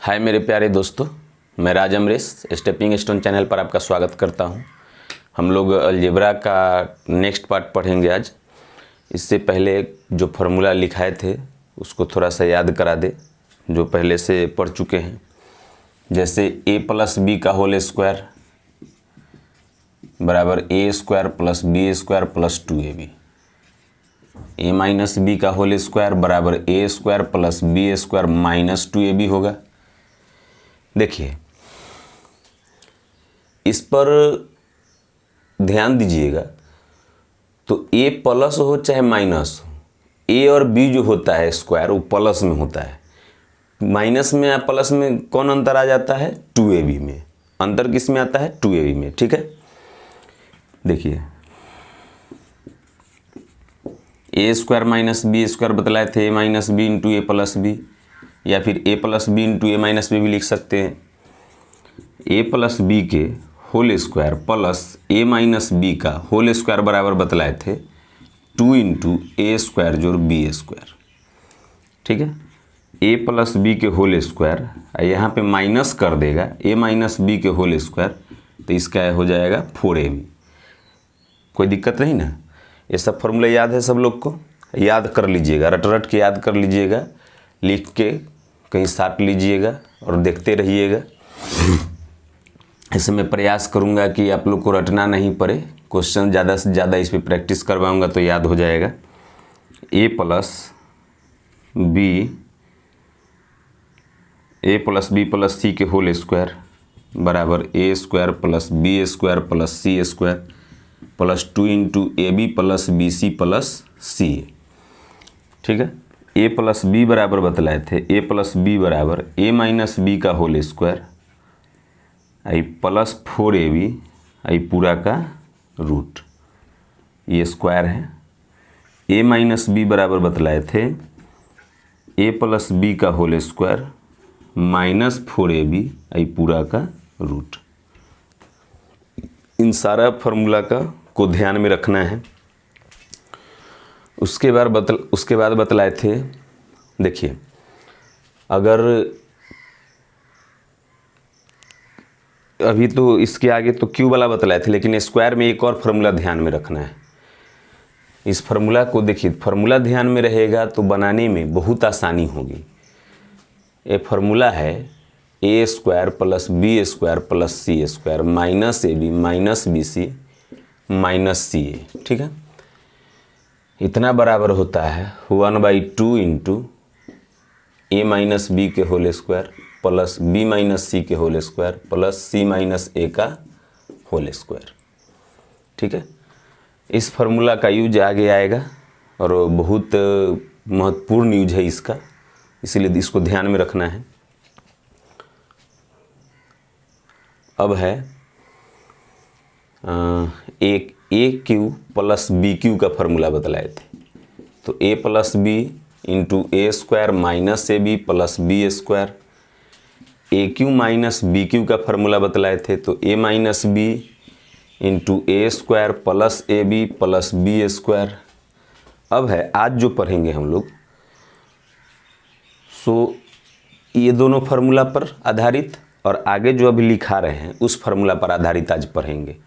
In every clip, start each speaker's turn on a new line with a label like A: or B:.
A: हाय मेरे प्यारे दोस्तों, मैं राज अमरेश स्टेपिंग स्टोन चैनल पर आपका स्वागत करता हूं। हम लोग अलजेब्रा का नेक्स्ट पार्ट पढ़ेंगे आज। इससे पहले जो फार्मूला लिखाए थे उसको थोड़ा सा याद करा दे, जो पहले से पढ़ चुके हैं। जैसे a प्लस बी का होल स्क्वायर बराबर A square plus B square plus 2ab, a minus B का होल स्क्वायर बराबर A square plus B square minus 2ab होगा। देखिए, इस पर ध्यान दीजिएगा। तो a प्लस हो चाहे माइनस हो, a और b जो होता है स्क्वायर वो प्लस में होता है। माइनस में या प्लस में कौन अंतर आ जाता है? 2ab में। अंतर किस में आता है? 2ab में। ठीक है, देखिए a square minus B square बतलाए थे, a minus B into A plus B, या फिर a plus B into A minus B भी लिख सकते हैं। a प्लस बी के whole square plus a minus B का होल स्क्वायर बराबर बतलाए थे 2 इंटू ए स्क्वायर जोड़ बी स्क्वायर। ठीक है, a प्लस बी के होल स्क्वायर यहाँ पे माइनस कर देगा a माइनस बी के होल स्क्वायर, तो इसका हो जाएगा 4ab। कोई दिक्कत नहीं ना? ये सब फॉर्मूला याद है सब लोग को? याद कर लीजिएगा, रट रट के याद कर लीजिएगा, लिख के कहीं साट लीजिएगा और देखते रहिएगा। ऐसे मैं प्रयास करूंगा कि आप लोग को रटना नहीं पड़े। क्वेश्चन ज़्यादा से ज़्यादा इस पे प्रैक्टिस करवाऊंगा तो याद हो जाएगा। a plus B plus C के होल स्क्वायर बराबर A square plus B square plus C square plus 2 into A B plus B C plus C. ठीक है, a प्लस बी बराबर बतलाए थे a प्लस बी बराबर a माइनस बी का whole square आई प्लस 4ab आई पूरा का रूट, ये स्क्वायर है। a माइनस बी बराबर बतलाए थे a प्लस बी का होल स्क्वायर माइनस 4ab आई पूरा का रूट। इन सारा फार्मूला को ध्यान में रखना है। उसके बाद बतलाए थे, देखिए अगर अभी तो इसके आगे तो क्यू वाला बतलाए थे, लेकिन स्क्वायर में एक और फार्मूला ध्यान में रखना है। इस फार्मूला को देखिए, फार्मूला ध्यान में रहेगा तो बनाने में बहुत आसानी होगी। ये फार्मूला है ए square plus B square plus C square minus A B minus B C minus C A. ठीक है, इतना बराबर होता है 1/2 इंटू ए माइनस बी के whole square plus B minus C के whole square plus C minus A का whole square. ठीक है, इस फार्मूला का यूज आगे आएगा और बहुत महत्वपूर्ण यूज है इसका, इसीलिए इसको ध्यान में रखना है। अब है एक A cube plus B cube का फार्मूला बतलाए थे। तो A plus B into A square minus A B plus B square. A cube minus B cube का फार्मूला बतलाए थे, तो A minus B into A square plus A B plus B square. अब है आज जो पढ़ेंगे हम लोग, सो ये दोनों फार्मूला पर आधारित और आगे जो अभी लिखा रहे हैं उस फार्मूला पर आधारित आज पढ़ेंगे।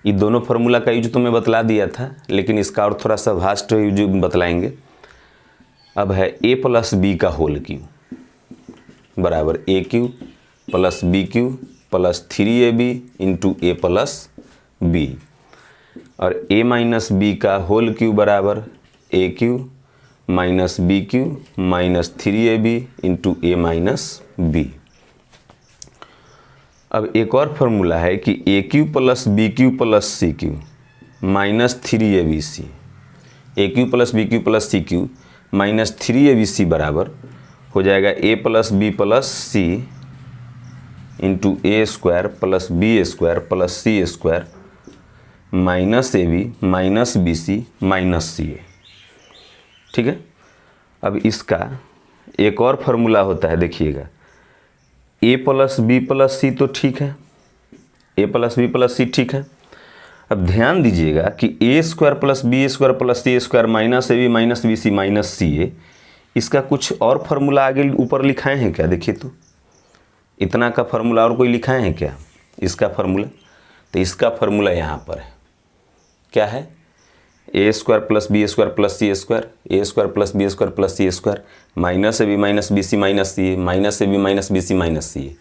A: ये दोनों फार्मूला का यूज तो मैं बतला दिया था, लेकिन इसका और थोड़ा सा वास्ट यूज बतलाएंगे। अब है a प्लस बी का होल क्यू बराबर A cube plus B cube plus 3ab into A plus B, और a माइनस बी का होल क्यू बराबर A cube minus B cube minus 3ab into A minus B. अब एक और formula है कि A cube plus B cube plus C cube minus 3abc, A cube plus B cube plus C cube minus 3abc बराबर हो जाएगा ए plus B plus C into A square plus B square plus C square minus A B minus B C minus C A. ठीक है, अब इसका एक और formula होता है, देखिएगा A plus B plus C तो ठीक है, A plus B plus C ठीक है। अब ध्यान दीजिएगा कि A square plus B square plus C square minus A B minus B C minus C A, इसका कुछ और फार्मूला आगे ऊपर लिखाए हैं क्या? देखिए तो इतना का फार्मूला और कोई लिखाए हैं क्या इसका फार्मूला? तो इसका फार्मूला यहाँ पर है, क्या है? ए square plus B square plus C square, A square plus B square plus C square, minus A B minus B C minus C A, minus A B minus B C minus C A.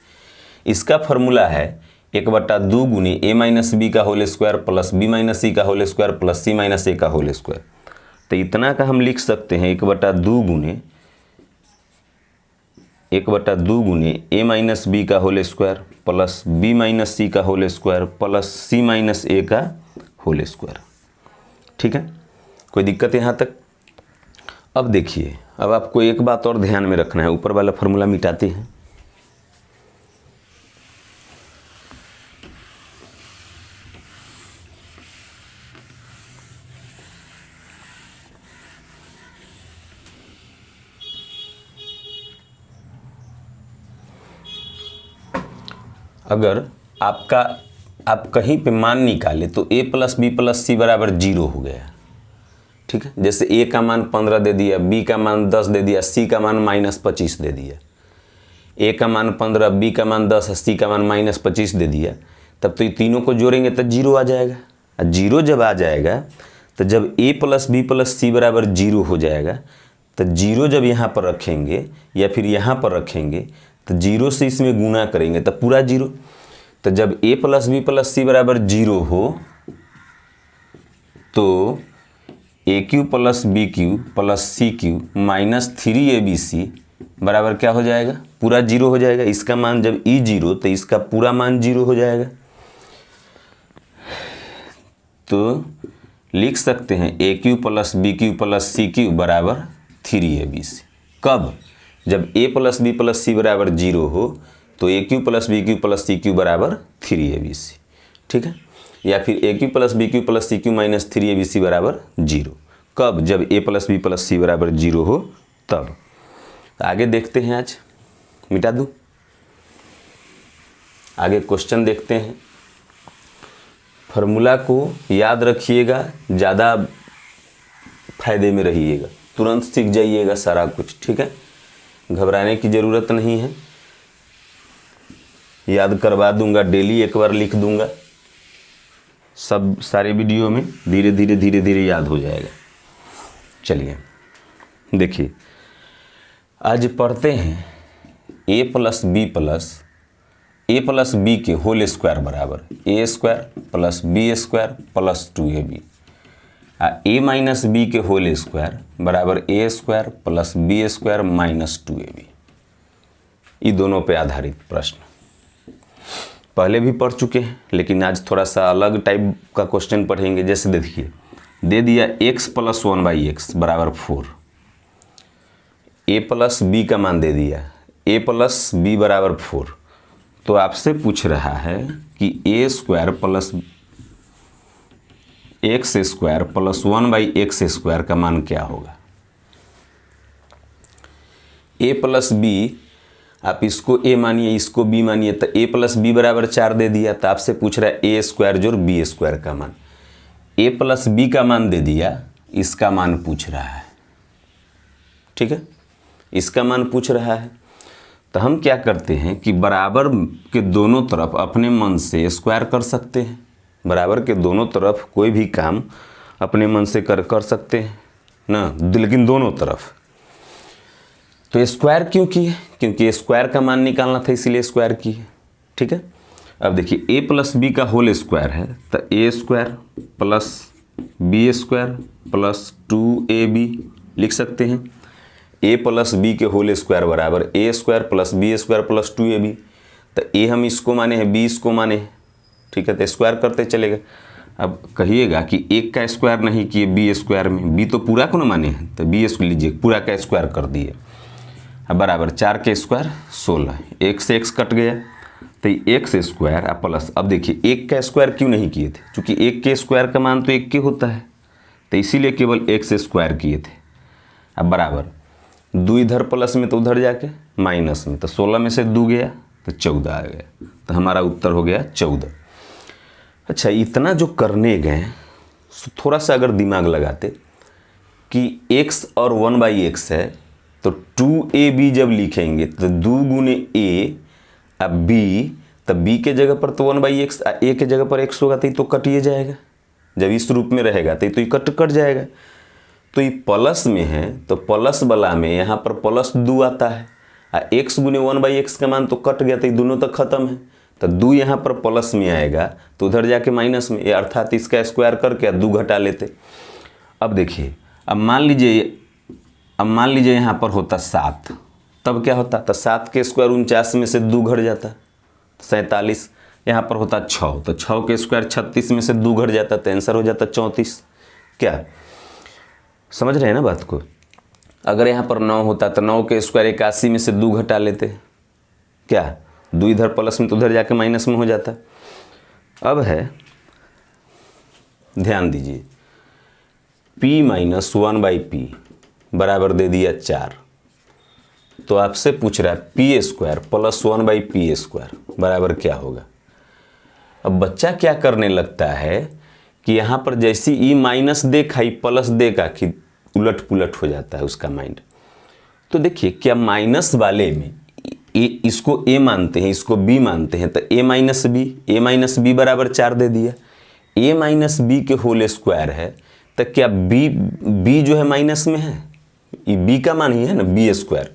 A: इसका formula है 1/2 गुनी A minus B का whole square plus B minus C का whole square plus C minus A का whole square. तो इतना का हम लिख सकते हैं 1/2 गुने ए माइनस बी का whole square plus B minus C का whole square plus C minus A का होल स्क्वायर। ठीक है, कोई दिक्कत यहाँ तक? अब देखिए, अब आपको एक बात और ध्यान में रखना है, ऊपर वाला फार्मूला मिटाते हैं। अगर आप कहीं पे मान निकाले तो a प्लस बी प्लस सी बराबर 0 हो गया। ठीक है, जैसे a का मान 15 दे दिया, b का मान 10 दे दिया, c का मान -25 दे दिया। a का मान 15, b का मान 10, c का मान -25 दे दिया, तब तो ये तीनों को जोड़ेंगे तो 0 आ जाएगा। और 0 जब आ जाएगा तो जब a प्लस बी प्लस सी बराबर 0 हो जाएगा, तो 0 जब यहाँ पर रखेंगे या फिर यहाँ पर रखेंगे तो 0 से इसमें गुना करेंगे तो पूरा 0। तो जब a प्लस बी प्लस सी बराबर 0 हो तो ए cube plus B cube plus सी क्यू माइनस 3abc बराबर क्या हो जाएगा? पूरा 0 हो जाएगा। इसका मान जब ई 0 तो इसका पूरा मान 0 हो जाएगा। तो लिख सकते हैं a cube plus B cube plus C cube बराबर 3abc। कब? जब a प्लस बी प्लस सी बराबर 0 हो तो ए cube plus B cube plus सी क्यू बराबर 3abc। ठीक है, या फिर a cube plus B cube plus C cube minus 3abc बराबर 0। कब? जब a प्लस बी प्लस सी बराबर 0 हो तब। तो आगे देखते हैं, आज मिटा दूँ, आगे क्वेश्चन देखते हैं। फार्मूला को याद रखिएगा, ज़्यादा फायदे में रहिएगा, तुरंत सीख जाइएगा सारा कुछ। ठीक है, घबराने की ज़रूरत नहीं है, याद करवा दूंगा, डेली एक बार लिख दूंगा, सब सारे वीडियो में धीरे धीरे याद हो जाएगा। चलिए देखिए, आज पढ़ते हैं a प्लस बी के होल स्क्वायर बराबर a square plus B square plus 2ab। a minus B के होल स्क्वायर बराबर a square plus B square minus 2ab। ये दोनों पे आधारित प्रश्न पहले भी पढ़ चुके हैं, लेकिन आज थोड़ा सा अलग टाइप का क्वेश्चन पढ़ेंगे। जैसे देखिए, दे दिया x प्लस 1/x बराबर 4, a प्लस बी का मान दे दिया, a प्लस बी बराबर 4। तो आपसे पूछ रहा है कि a square plus x square plus 1/x square का मान क्या होगा? a प्लस बी, आप इसको a मानिए इसको b मानिए, तो a प्लस बी बराबर 4 दे दिया। तो आपसे पूछ रहा है a स्क्वायर जोड़ b स्क्वायर का मान। a प्लस बी का मान दे दिया, इसका मान पूछ रहा है। ठीक है, इसका मान पूछ रहा है। तो हम क्या करते हैं कि बराबर के दोनों तरफ अपने मन से स्क्वायर कर सकते हैं। बराबर के दोनों तरफ कोई भी काम अपने मन से कर सकते हैं ना, लेकिन दोनों तरफ। तो स्क्वायर क्यों किए? क्योंकि स्क्वायर का मान निकालना था, इसीलिए स्क्वायर किए। ठीक है, अब देखिए a प्लस बी का होल स्क्वायर है, तो a square plus B square plus 2ab लिख सकते हैं। a प्लस बी के होल स्क्वायर बराबर a square plus B square plus 2ab। तो a हम इसको माने हैं, b इसको माने हैं। ठीक है, तो स्क्वायर करते चलेगा। अब कहिएगा कि एक का स्क्वायर नहीं किए बी स्क्वायर में, b तो पूरा को ना माने हैं, तो b इसको लीजिए, पूरा का स्क्वायर कर दिए। अब बराबर 4 के स्क्वायर 16, एक से x कट गया, तो x स्क्वायर प्लस, अब देखिए एक का स्क्वायर क्यों नहीं किए थे? क्योंकि एक के स्क्वायर का मान तो एक के होता है, तो इसीलिए केवल x स्क्वायर किए थे। अब बराबर 2 इधर प्लस में तो उधर जाके माइनस में, तो 16 में से 2 गया तो 14 आ गया। तो हमारा उत्तर हो गया 14। अच्छा, इतना जो करने गए, थोड़ा सा अगर दिमाग लगाते कि x और 1/x है, तो 2ab जब लिखेंगे तो 2 गुने a अब बी, तब बी के जगह पर तो 1/x, ए के जगह पर x होगा तो ये तो कटिए जाएगा। जब इस रूप में रहेगा तो ये कट जाएगा। तो ये प्लस में है तो प्लस वाला में यहाँ पर +2 आता है, x गुने 1/x का मान तो कट गया, तो ये दोनों तक खत्म है। तो 2 यहाँ पर प्लस में आएगा तो उधर जाके माइनस में, ये अर्थात इसका स्क्वायर करके 2 घटा लेते। अब देखिए, अब मान लीजिए यहाँ पर होता 7, तब क्या होता? तो 7 के स्क्वायर 49 में से 2 घट जाता 47। यहाँ पर होता 6, तो 6 के स्क्वायर 36 में से 2 घट जाता, तो आंसर हो जाता 34। क्या समझ रहे हैं ना बात को? अगर यहाँ पर 9 होता तो 9 के स्क्वायर 81 में से 2 घटा लेते। क्या 2 इधर प्लस में तो उधर जाके माइनस में हो जाता। अब है, ध्यान दीजिए, p - 1/p बराबर दे दिया 4। तो आपसे पूछ रहा है p² + 1/p² बराबर क्या होगा। अब बच्चा क्या करने लगता है कि यहाँ पर जैसी ई माइनस देखा ही प्लस देखा कि उलट पुलट हो जाता है उसका माइंड। तो देखिए, क्या माइनस वाले में इसको a मानते हैं, इसको b मानते हैं, तो a - b बराबर 4 दे दिया। a - b के होल स्क्वायर है, तो क्या b जो है माइनस में है, ये b का मान ही है ना, b²,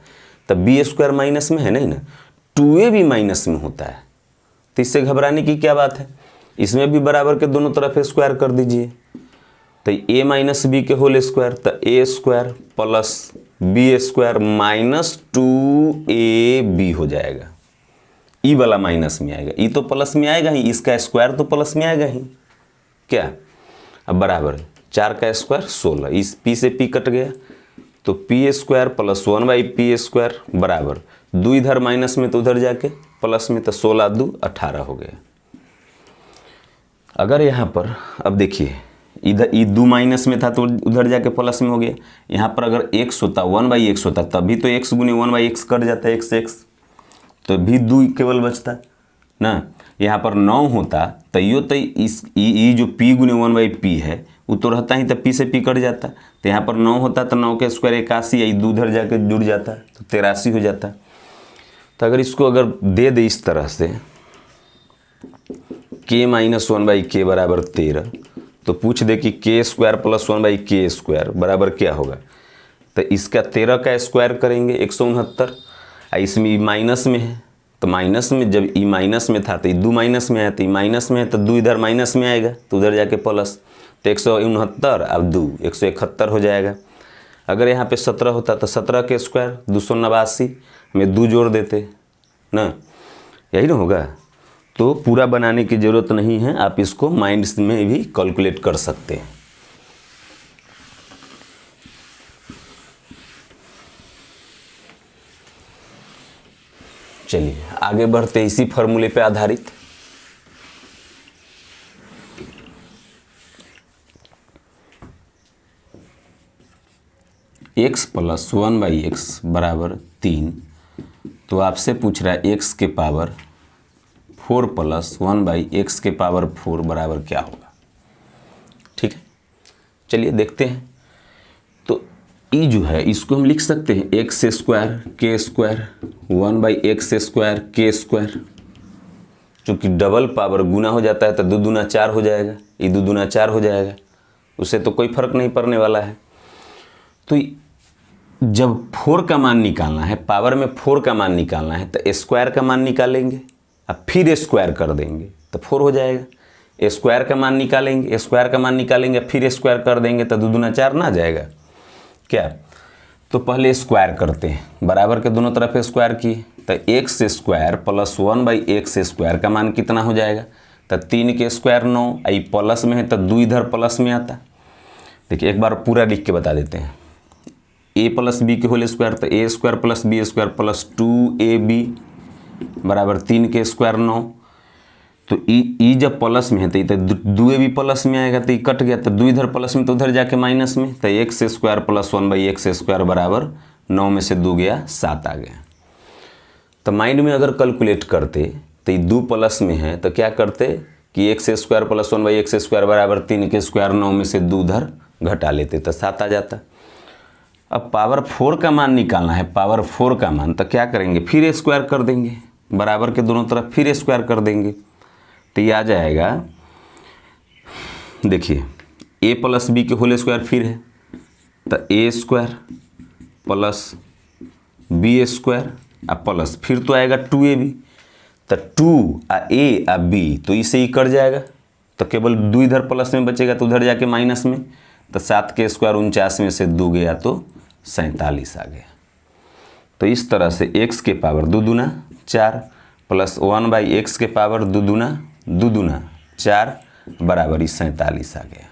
A: तो b² माइनस में है नहीं ना, 2a भी माइनस में होता है। तो इससे घबराने की क्या बात है, इसमें भी बराबर के दोनों तरफ स्क्वायर कर दीजिए। तो a - b के होल स्क्वायर, तो a² + b² - 2ab हो जाएगा। ई वाला माइनस में आएगा, ई तो प्लस में आएगा ही, इसका स्क्वायर तो प्लस में आएगा ही। क्या अब बराबर 4 का स्क्वायर 16, इस p से p कट गया, तो p² + 1/p² बराबर 2 इधर माइनस में तो उधर जाके प्लस में, तो 16 × 2 = 18 हो गया। अगर यहाँ पर अब देखिए, इधर ई 2 माइनस में था तो उधर जाके प्लस में हो गया। यहाँ पर अगर x होता 1/x होता तभी तो x गुने 1/x कट जाता है, x तो भी 2 केवल बचता ना। यहाँ पर 9 होता तैयो तो इस जो p गुने 1/p है वो तो रहता ही, तो p से p कट जाता। तो यहाँ पर 9 होता तो 9 के स्क्वायर 81, या 2 उधर जाके जुड़ जाता तो 83 हो जाता। तो अगर इसको दे दे इस तरह से k - 1/k बराबर 13, तो पूछ दे कि k² + 1/k² बराबर क्या होगा। तो इसका 13 का स्क्वायर करेंगे 169, इसमें माइनस में है, तो माइनस में जब ई माइनस में था तो ये 2 माइनस में आया, तो ये माइनस में है तो 2 इधर माइनस में आएगा तो उधर जाके प्लस, तो 169 अब 2 171 हो जाएगा। अगर यहाँ पे 17 होता तो 17 के स्क्वायर 289 में 2 जोड़ देते ना, यही ना होगा। तो पूरा बनाने की ज़रूरत नहीं है, आप इसको माइंड में भी कैलकुलेट कर सकते हैं। चलिए आगे बढ़ते इसी फॉर्मूले पे आधारित। x + 1/x बराबर 3, तो आपसे पूछ रहा है x के पावर 4 + 1/x के पावर 4 बराबर क्या होगा। ठीक है, चलिए देखते हैं। तो ई जो है इसको हम लिख सकते हैं x² k² 1/x² k², चूँकि डबल पावर गुना हो जाता है तो 2 दूना 4 हो जाएगा, ये 2 दूना 4 हो जाएगा, उससे तो कोई फर्क नहीं पड़ने वाला है। तो जब 4 का मान निकालना है, पावर में 4 का मान निकालना है, तो स्क्वायर का मान निकालेंगे, अब फिर स्क्वायर कर देंगे तो 4 हो जाएगा। स्क्वायर का मान निकालेंगे, फिर स्क्वायर कर देंगे तो 2 दूना 4 ना आ जाएगा क्या। तो पहले स्क्वायर करते हैं, बराबर के दोनों तरफ स्क्वायर किए, तो x² + 1/x² का मान कितना हो जाएगा, तो 3 के स्क्वायर 9, आई प्लस में है तो 2 इधर प्लस में आता। देखिए एक बार पूरा लिख के बता देते हैं, a + b के होल स्क्वायर, तो a² + b² + 2ab बराबर 3 के स्क्वायर 9, तो ई जब प्लस में है तो 2ab प्लस में आएगा, तो ये कट गया, तो 2 इधर प्लस में तो उधर जाके माइनस में, तो x² + 1/x² बराबर 9 में से 2 गया 7 आ गया। तो माइंड में अगर कैलकुलेट करते तो ये 2 प्लस में है तो क्या करते कि x² + 1/x² बराबर 3 के स्क्वायर 9 में से 2 उधर घटा लेते तो 7 आ जाता। अब पावर 4 का मान निकालना है, पावर 4 का मान, तो क्या करेंगे फिर स्क्वायर कर देंगे, बराबर के दोनों तरफ फिर ए स्क्वायर कर देंगे तो ये आ जाएगा, देखिए ए प्लस बी के होल स्क्वायर फिर है तो a square plus B square uh plus फिर तो आएगा 2ab तो 2 आ ए आ बी तो इसे ही कट जाएगा तो केवल 2 इधर प्लस में बचेगा तो उधर जाके माइनस में, तो 7 के स्क्वायर 49 में से 2 गया तो 47 आ गया। तो इस तरह से x के पावर 2 दूना 4 प्लस 1/x के पावर 2 दूना 4 बराबर ही 47 आ गया।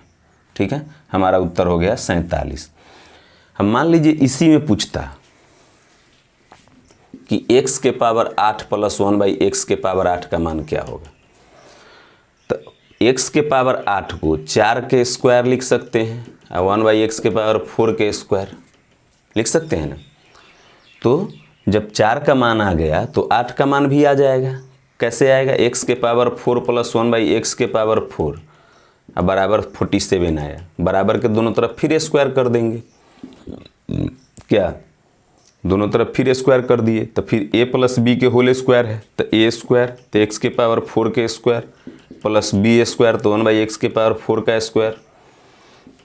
A: ठीक है, हमारा उत्तर हो गया 47। हम मान लीजिए इसी में पूछता कि x के पावर 8 प्लस 1/x के पावर 8 का मान क्या होगा, तो x के पावर 8 को 4 के स्क्वायर लिख सकते हैं और 1/x के पावर 4 के स्क्वायर लिख सकते हैं ना। तो जब 4 का मान आ गया तो 8 का मान भी आ जाएगा। कैसे आएगा, x के पावर 4 प्लस 1/x के पावर 4 अब बराबर 47 आया। बराबर के दोनों तरफ फिर स्क्वायर कर देंगे, क्या दोनों तरफ फिर स्क्वायर कर दिए तो फिर a प्लस बी के होल स्क्वायर है तो a स्क्वायर तो x के पावर 4 के स्क्वायर प्लस b स्क्वायर तो 1/x के पावर 4 का स्क्वायर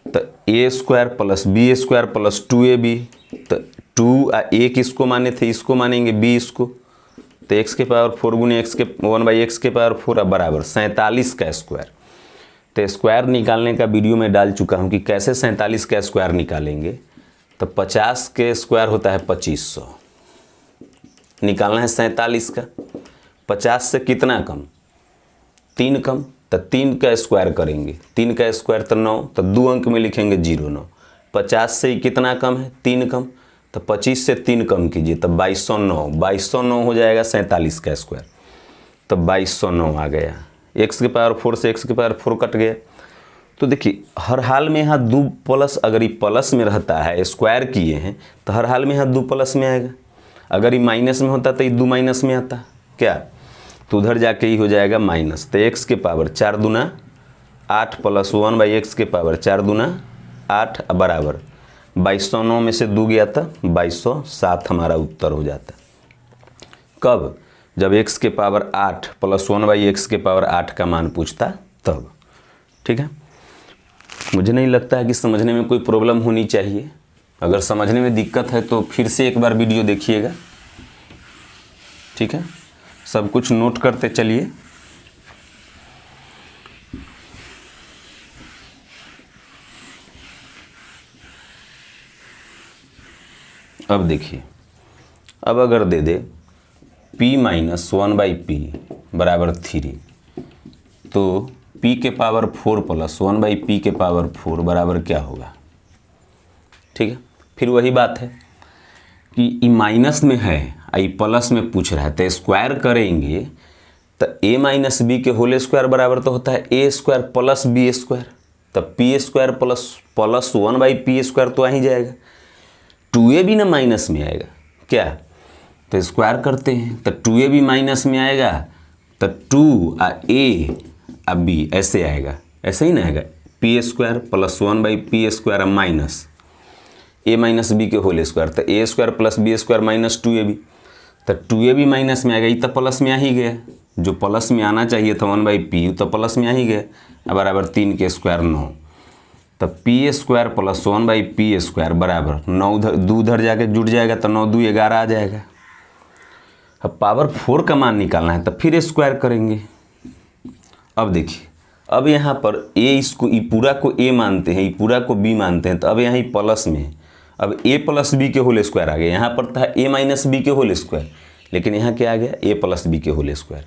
A: तो a square plus b square plus 2ab तो 2 आ a किसको माने थे, इसको मानेंगे b इसको, तो x के पावर 4 गुने x के 1/x के पावर 4 अब बराबर 47 का स्क्वायर। तो स्क्वायर निकालने का वीडियो में डाल चुका हूँ कि कैसे 47 का स्क्वायर निकालेंगे। तो 50 के स्क्वायर होता है 2500, निकालना है 47 का। 50 से कितना कम, 3 कम, तो 3 का स्क्वायर करेंगे, 3 का स्क्वायर तो 9, तो 2 अंक में लिखेंगे 09। 50 से कितना कम है, 3 कम, तो 25 से 3 कम कीजिए तो 2209, 2209 हो जाएगा 47 का स्क्वायर, तो 2209 आ गया। x के पावर 4 से x के पावर 4 कट गया। तो देखिए हर हाल में यहाँ 2 प्लस, अगर ये प्लस में रहता है स्क्वायर किए हैं तो हर हाल में यहाँ 2 प्लस में आएगा। अगर ये माइनस में होता तो ये 2 माइनस में आता, क्या तो उधर जाके ही हो जाएगा माइनस। तो x के पावर 4 दूना 8 प्लस 1/x के पावर 4 दूना 8 बराबर 2209 में से 2 गया था 2207 हमारा उत्तर हो जाता। कब, जब x के पावर 8 प्लस 1/x के पावर 8 का मान पूछता तब। ठीक है, मुझे नहीं लगता है कि समझने में कोई प्रॉब्लम होनी चाहिए। अगर समझने में दिक्कत है तो फिर से एक बार वीडियो देखिएगा। ठीक है, सब कुछ नोट करते चलिए। अब देखिए, अब अगर दे दे p माइनस 1/p बराबर 3 तो p के पावर 4 प्लस 1/p के पावर 4 बराबर क्या होगा। ठीक है, फिर वही बात है कि ई माइनस में है आई प्लस में पूछ रहा है तो स्क्वायर करेंगे तो a माइनस बी के होल स्क्वायर बराबर तो होता है a square plus B square, तब p square plus 1/p square तो आ ही जाएगा। 2a भी ना माइनस में आएगा, क्या तो स्क्वायर करते हैं तो 2a भी माइनस में आएगा तो 2 आ a आ b ऐसे आएगा, ऐसे ही ना आएगा। p square plus 1/p square minus a minus B के होल स्क्वायर तो a square plus B square minus 2ab तो 2ab माइनस में आएगा। ये तो प्लस में आ ही गया, जो प्लस में आना चाहिए था 1/p तो प्लस में आ ही गया बराबर 3 के स्क्वायर 9 तो p square plus 1/p square बराबर 9 उधर 2 उधर जाके जुड़ जाएगा तो 9 2 11 आ जाएगा। अब पावर 4 का मान निकालना है तो फिर स्क्वायर करेंगे। अब देखिए, अब यहाँ पर a इसको ई पूरा को a मानते हैं, ई पूरा को b मानते हैं तो अब यहाँ प्लस में है। अब a प्लस बी के होल स्क्वायर आ गया, यहाँ पर था a माइनस बी के होल स्क्वायर लेकिन यहाँ क्या आ गया a प्लस बी के होल स्क्वायर,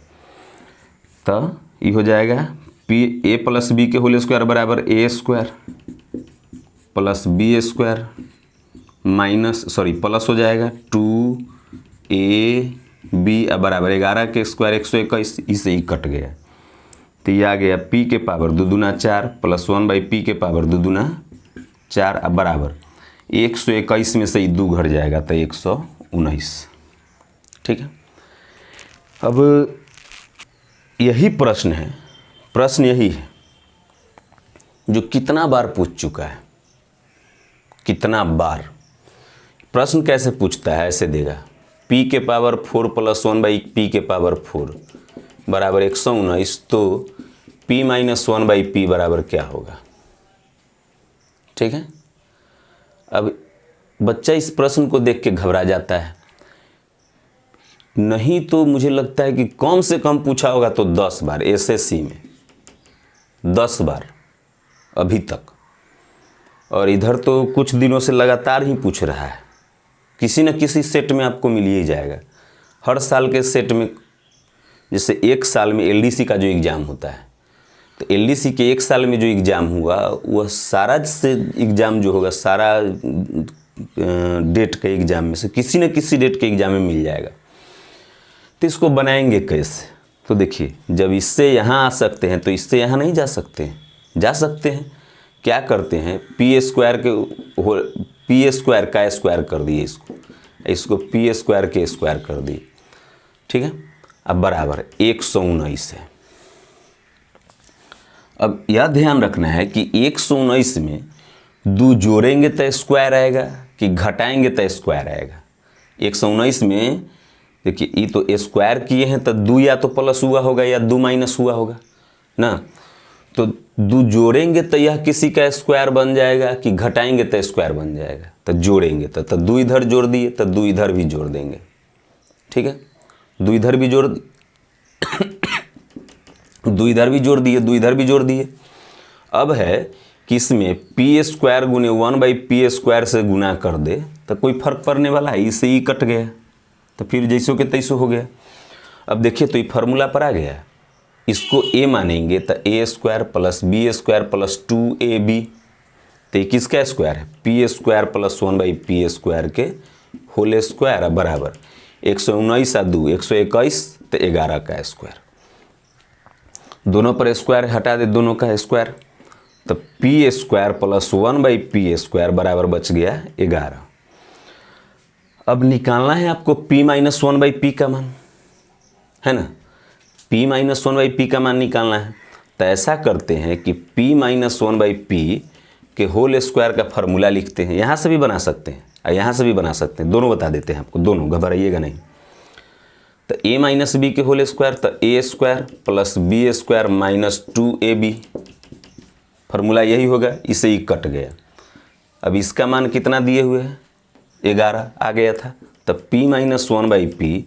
A: तो ये हो जाएगा a प्लस बी के होल स्क्वायर बराबर a square plus B square minus plus हो जाएगा 2ab बराबर 11 के स्क्वायर 121, इसे ही कट गया तो ये आ गया p के पावर 2 दूना 4 प्लस 1/p के पावर 2 दूना 4 अब बराबर 121 में से ही 2 घट जाएगा तो 119। ठीक है, अब यही प्रश्न है, प्रश्न यही है जो कितना बार पूछ चुका है, कितना बार। प्रश्न कैसे पूछता है, ऐसे देगा p के पावर 4 प्लस 1 बाई पी के पावर 4 बराबर 119, तो p माइनस 1 बाई पी बराबर क्या होगा? ठीक है। अब बच्चा इस प्रश्न को देख के घबरा जाता है, नहीं तो मुझे लगता है कि कम से कम पूछा होगा तो 10 बार एसएससी में, 10 बार अभी तक, और इधर तो कुछ दिनों से लगातार ही पूछ रहा है। किसी न किसी सेट में आपको मिल ही जाएगा। हर साल के सेट में, जैसे एक साल में एलडीसी का जो एग्ज़ाम होता है, तो एलडीसी के एक साल में जो एग्ज़ाम हुआ वह सारा से एग्ज़ाम जो होगा, सारा डेट के एग्ज़ाम में से किसी न किसी डेट के एग्ज़ाम में मिल जाएगा। तो इसको बनाएंगे कैसे? तो देखिए, जब इससे यहाँ आ सकते हैं तो इससे यहाँ नहीं जा सकते हैं, जा सकते हैं। क्या करते हैं, पी स्क्वायर का स्क्वायर कर दिए, इसको पी स्क्वायर के स्क्वायर कर दिए। ठीक है। अब बराबर 119 है। अब यह ध्यान रखना है कि 119 में 2 जोड़ेंगे तो स्क्वायर आएगा कि घटाएंगे तो स्क्वायर आएगा। 119 में देखिए, ये तो स्क्वायर किए हैं तो 2 या तो प्लस हुआ होगा या 2 माइनस हुआ होगा ना। तो 2 जोड़ेंगे तो यह किसी का स्क्वायर बन जाएगा कि घटाएंगे तो स्क्वायर बन जाएगा। तो जोड़ेंगे तो 2 इधर जोड़ दिए तो 2 इधर भी जोड़ देंगे। ठीक है। 2 इधर भी जोड़ 2 इधर भी जोड़ दिए, 2 इधर भी जोड़ दिए। अब है कि इसमें पी स्क्वायर गुने 1 बाई पी स्क्वायर से गुना कर दे तो कोई फर्क पड़ने वाला है? इससे ही कट गया, तो फिर जैसो के तैसो हो गया। अब देखिए, तो ये फार्मूला पर आ गया। इसको a मानेंगे तो a square plus B square plus 2ab, तो ये किसका स्क्वायर है? P square plus 1 by p square के होल स्क्वायर बराबर 119 और 2 121, तो 11 का स्क्वायर। दोनों पर स्क्वायर हटा दे, दोनों का स्क्वायर, तो P square plus 1 by p square बराबर बच गया 11। अब निकालना है आपको p माइनस 1 बाई पी का मान, है ना। p माइनस 1 बाई पी का मान निकालना है। तो ऐसा करते हैं कि p माइनस 1 बाई पी के होल स्क्वायर का फार्मूला लिखते हैं। यहाँ से भी बना सकते हैं और यहाँ से भी बना सकते हैं, दोनों बता देते हैं आपको, दोनों, घबराइएगा नहीं। तो a माइनस बी के होल स्क्वायर, तो a square plus B square minus 2ab, formula यही होगा, इसे ही कट गया। अब इसका मान कितना दिए हुए हैं? 11 आ गया था। तब p माइनस 1 बाई पी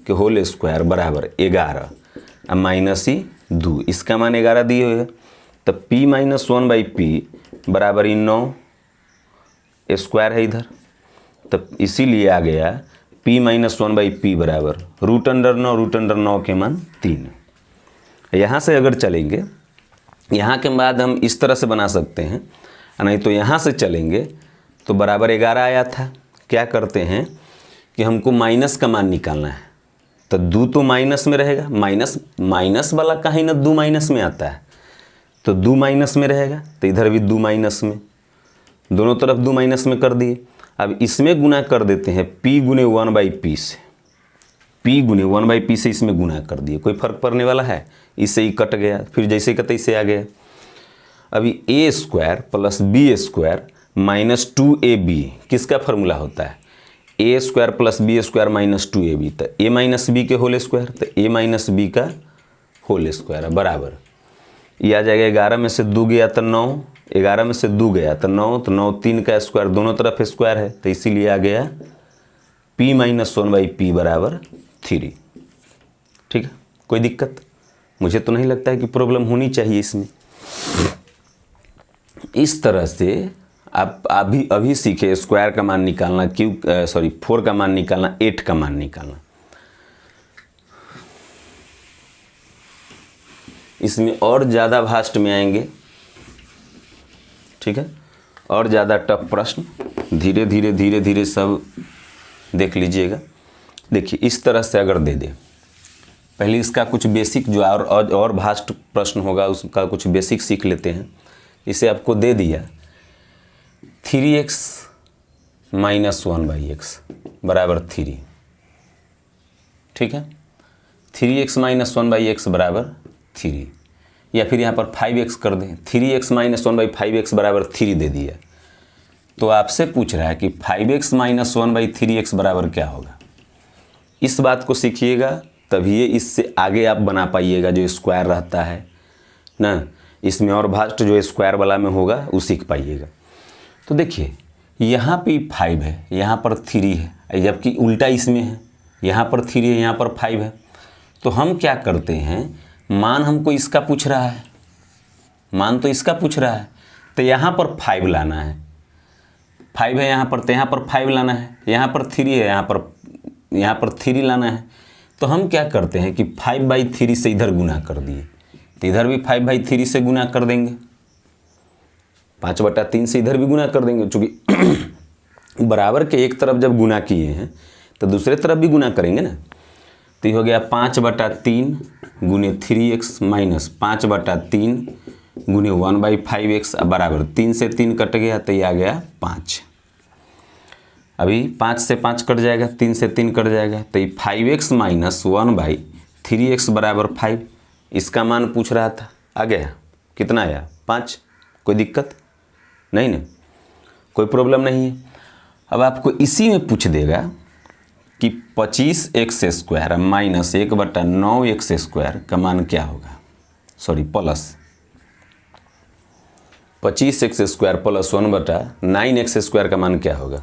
A: के होल स्क्वायर बराबर 11 अब माइनस ही 2, इसका मान 11 दिए हुए हैं। तब p माइनस 1 बाई पी बराबर ही 9 स्क्वायर है इधर, तब इसीलिए आ गया p माइनस 1 बाई पी बराबर रूट अंडर 9 के मान 3। यहाँ से अगर चलेंगे, यहाँ के बाद हम इस तरह से बना सकते हैं, नहीं तो यहाँ से चलेंगे तो बराबर 11 आया था। क्या करते हैं कि हमको माइनस का मान निकालना है, तो 2 तो माइनस में रहेगा, माइनस वाला कहीं ना 2 माइनस में आता है, तो 2 माइनस में रहेगा, तो इधर भी 2 माइनस में, दोनों तरफ 2 माइनस में कर दिए। अब इसमें गुना कर देते हैं p गुने 1 बाई पी से, p गुने 1 बाई पी से इसमें गुना कर दिए, कोई फर्क पड़ने वाला है? इससे ही कट गया, फिर जैसे का तैसे आ गया। अभी a square plus B square minus 2ab किसका फार्मूला होता है? ए square plus B square minus 2ab, तो a माइनस बी के होल स्क्वायर, तो a माइनस बी का होल स्क्वायर बराबर, ये आ जाएगा 11 में से 2 गया तो 9, 11 में से 2 गया तो 9, तो 9 3 का स्क्वायर, दोनों तरफ स्क्वायर है, तो इसीलिए आ गया p माइनस 1 बाई पी बराबर 3। ठीक है, कोई दिक्कत? मुझे तो नहीं लगता है कि प्रॉब्लम होनी चाहिए इसमें। इस तरह से आप अभी सीखे स्क्वायर का मान निकालना, 4 का मान निकालना, 8 का मान निकालना। इसमें और ज़्यादा भास्ट में आएंगे। ठीक है, और ज़्यादा टफ प्रश्न धीरे धीरे सब देख लीजिएगा। देखिए, इस तरह से अगर दे दे, पहले इसका कुछ बेसिक जो और भास्ट प्रश्न होगा उसका कुछ बेसिक सीख लेते हैं। इसे आपको दे दिया 3x माइनस 1 बाई एक्स बराबर 3। ठीक है, 3x माइनस 1 बाई एक्स बराबर 3, या फिर यहाँ पर 5x कर दें, 3x माइनस 1 बाई 5x बराबर 3 दे दिया। तो आपसे पूछ रहा है कि 5x माइनस 1 बाई 3x बराबर क्या होगा। इस बात को सीखिएगा, तभी ये इससे आगे आप बना पाइएगा जो स्क्वायर रहता है ना, इसमें और भास्ट जो स्क्वायर वाला में होगा वो सीख पाइएगा। तो देखिए यहाँ पे 5 है, यहाँ पर 3 है, जबकि उल्टा इसमें है, यहाँ पर 3 है, यहाँ पर 5 है। तो हम क्या करते हैं, मान हमको इसका पूछ रहा है, मान तो इसका पूछ रहा है, तो यहाँ पर 5 लाना है, 5 है यहाँ पर, तो यहाँ पर 5 लाना है, यहाँ पर 3 है, यहाँ पर 3 लाना है। तो हम क्या करते हैं कि 5/3 से इधर गुना कर दिए, तो इधर भी 5/3 से गुना कर देंगे, 5/3 से इधर भी गुना कर देंगे, चूँकि बराबर के एक तरफ जब गुना किए हैं तो दूसरे तरफ भी गुना करेंगे ना। तो ये हो गया 5/3 गुने 3x माइनस 5/3 गुने 1/5x बराबर 3 से 3 कट गया, तो ये आ गया 5। अभी 5 से 5 कट जाएगा, 3 से 3 कट जाएगा, तो ये 5x माइनस 1/3x बराबर 5। इसका मान पूछ रहा था, आ गया, कितना आया 5। कोई दिक्कत नहीं ना, कोई प्रॉब्लम नहीं है। अब आपको इसी में पूछ देगा कि 25x² माइनस 1/9x² का मान क्या होगा, sorry plus 25x² plus 1/9x² का मान क्या होगा।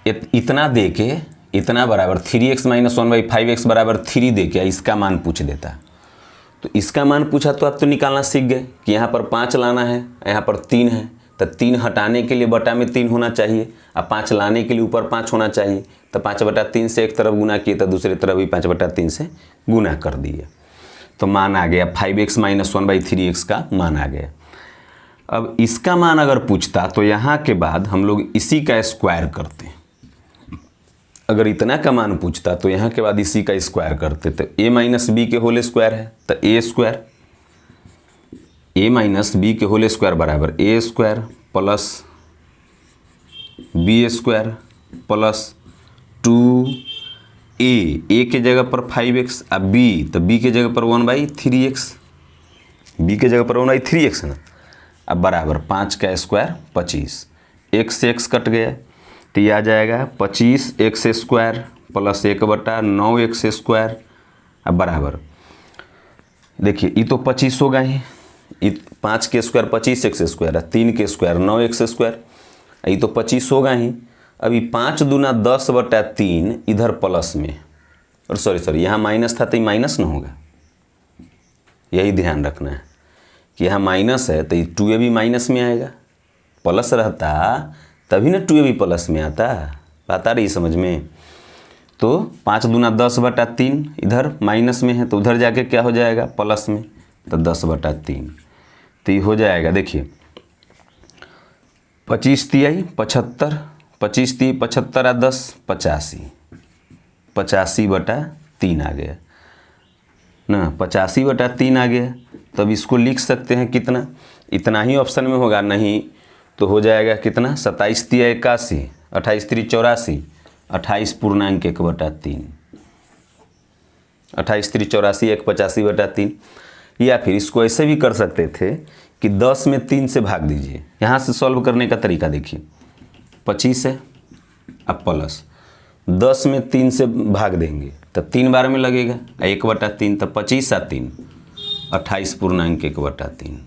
A: इतना दे के, इतना बराबर 3x माइनस 1/5x बराबर 3 दे के इसका मान पूछ देता। तो इसका मान पूछा तो आप तो निकालना सीख गए कि यहाँ पर 5 लाना है, यहाँ पर 3 है, तो 3 हटाने के लिए बटा में 3 होना चाहिए, और 5 लाने के लिए ऊपर 5 होना चाहिए। तो 5/3 से एक तरफ गुना किए, तो दूसरी तरफ भी 5/3 से गुना कर दिए, तो मान आ गया 5x माइनस 1/3x का मान आ गया। अब इसका मान अगर पूछता तो यहाँ के बाद हम लोग इसी का स्क्वायर करते। अगर इतना का मान पूछता तो यहाँ के बाद इसी का स्क्वायर करते, तो a माइनस बी के होल स्क्वायर है, तो a माइनस बी के होल स्क्वायर बराबर a² plus b² plus 2a के जगह पर 5x, अब b तो b के जगह पर 1/3x, b के जगह पर 1/3x है ना, अब बराबर 5 का स्क्वायर 25, x से x कट गया, तो ये आ जाएगा 25x² प्लस 1/9x², अब बराबर देखिए ये तो 25 होगा ही, 5 के स्क्वायर 25x² है, 3 के स्क्वायर 9x², ये तो 25 होगा ही। अभी 5 दूना 10/3 इधर प्लस में, और सॉरी यहाँ माइनस था तो ये माइनस ना होगा, यही ध्यान रखना है कि यहाँ माइनस है तो ये 2a भी माइनस में आएगा, प्लस रहता तभी ना 2a भी प्लस में आता, बात आ रही समझ में। तो 5 दूना 10/3 इधर माइनस में है, तो उधर जाके क्या हो जाएगा प्लस में, तो 10/3, तो ये हो जाएगा देखिए 25 तिहाई 75, 25 तिहाई 75 आ 10 85, 85/3 आ गया ना, 85/3 आ गया। तब इसको लिख सकते हैं कितना, इतना ही ऑप्शन में होगा, नहीं तो हो जाएगा कितना 27 तिहाई 81, 28 तिहाई 84, 28.1/3, 28 तिहाई 84 1/85/3। या फिर इसको ऐसे भी कर सकते थे कि 10 में 3 से भाग दीजिए। यहाँ से सॉल्व करने का तरीका देखिए, 25 है अब प्लस 10 में 3 से भाग देंगे तो 3 बार में लगेगा, 1/3 तो 25 आ 3 28.1/3।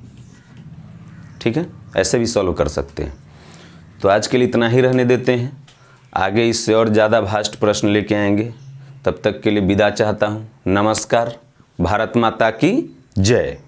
A: ठीक है, ऐसे भी सॉल्व कर सकते हैं। तो आज के लिए इतना ही रहने देते हैं, आगे इससे और ज़्यादा भास्ट प्रश्न लेके आएंगे। तब तक के लिए विदा चाहता हूँ। नमस्कार, भारत माता की जय।